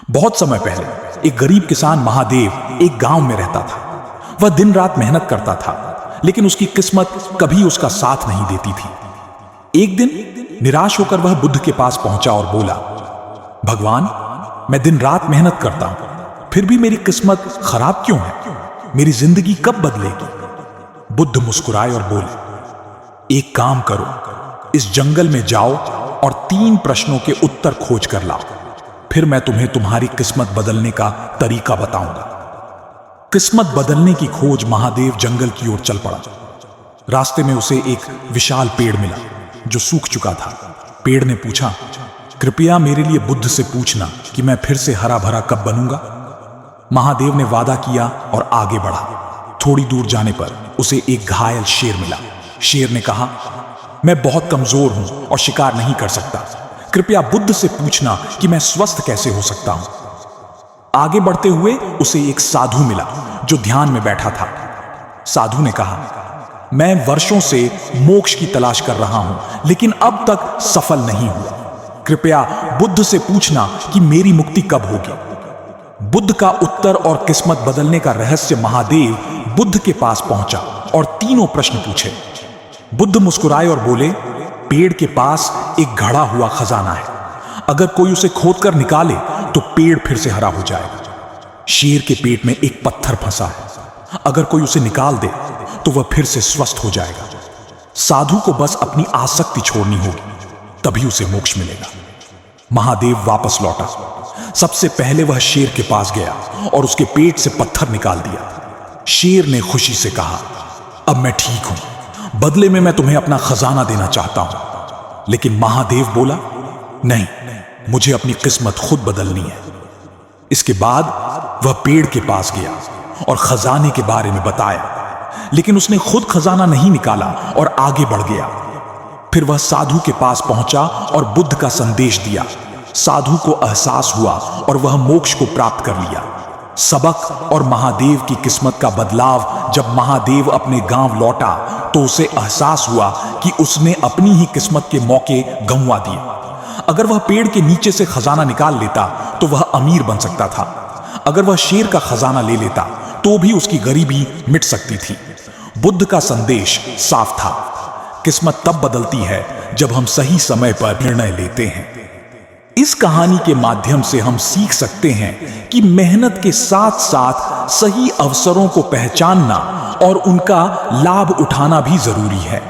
बहुत समय पहले एक गरीब किसान महादेव एक गांव में रहता था। वह दिन रात मेहनत करता था, लेकिन उसकी किस्मत कभी उसका साथ नहीं देती थी। एक दिन निराश होकर वह बुद्ध के पास पहुंचा और बोला, भगवान, मैं दिन रात मेहनत करता हूं, फिर भी मेरी किस्मत खराब क्यों है? मेरी जिंदगी कब बदलेगी? बुद्ध मुस्कुराए और बोले, एक काम करो, इस जंगल में जाओ और 3 प्रश्नों के उत्तर खोज कर लाओ, फिर मैं तुम्हें तुम्हारी किस्मत बदलने का तरीका बताऊंगा। किस्मत बदलने की खोज महादेव जंगल की ओर चल पड़ा। रास्ते में उसे एक विशाल पेड़ मिला जो सूख चुका था। पेड़ ने पूछा, कृपया मेरे लिए बुद्ध से पूछना कि मैं फिर से हरा भरा कब बनूंगा। महादेव ने वादा किया और आगे बढ़ा। थोड़ी दूर जाने पर उसे एक घायल शेर मिला। शेर ने कहा, मैं बहुत कमजोर हूं और शिकार नहीं कर सकता, कृपया बुद्ध से पूछना कि मैं स्वस्थ कैसे हो सकता हूं। आगे बढ़ते हुए उसे एक साधु मिला जो ध्यान में बैठा था। साधु ने कहा, मैं वर्षों से मोक्ष की तलाश कर रहा हूं, लेकिन अब तक सफल नहीं हुआ। कृपया बुद्ध से पूछना कि मेरी मुक्ति कब होगी। बुद्ध का उत्तर और किस्मत बदलने का रहस्य महादेव बुद्ध के पास पहुंचा और 3 प्रश्न पूछे। बुद्ध मुस्कुराए और बोले, पेड़ के पास एक घड़ा हुआ खजाना है, अगर कोई उसे खोदकर निकाले तो पेड़ फिर से हरा हो जाएगा। शेर के पेट में एक पत्थर फंसा है, अगर कोई उसे निकाल दे तो वह फिर से स्वस्थ हो जाएगा। साधु को बस अपनी आसक्ति छोड़नी होगी, तभी उसे मोक्ष मिलेगा। महादेव वापस लौटा। सबसे पहले वह शेर के पास गया और उसके पेट से पत्थर निकाल दिया। शेर ने खुशी से कहा, अब मैं ठीक हूं, बदले में मैं तुम्हें अपना खजाना देना चाहता हूं। लेकिन महादेव बोला, नहीं, मुझे अपनी किस्मत खुद बदलनी है। इसके बाद वह पेड़ के पास गया और खजाने के बारे में बताया, लेकिन उसने खुद खजाना नहीं निकाला और आगे बढ़ गया। फिर वह साधु के पास पहुंचा और बुद्ध का संदेश दिया। साधु को एहसास हुआ और वह मोक्ष को प्राप्त कर लिया। सबक और महादेव की किस्मत का बदलाव। जब महादेव अपने गांव लौटा तो उसे एहसास हुआ कि उसने अपनी ही किस्मत के मौके गंवा दिए। अगर वह पेड़ के नीचे से खजाना निकाल लेता तो वह अमीर बन सकता था। अगर वह शेर का खजाना ले लेता तो भी उसकी गरीबी मिट सकती थी। बुद्ध का संदेश साफ था, किस्मत तब बदलती है जब हम सही समय पर निर्णय लेते हैं। इस कहानी के माध्यम से हम सीख सकते हैं कि मेहनत के साथ साथ सही अवसरों को पहचानना और उनका लाभ उठाना भी जरूरी है।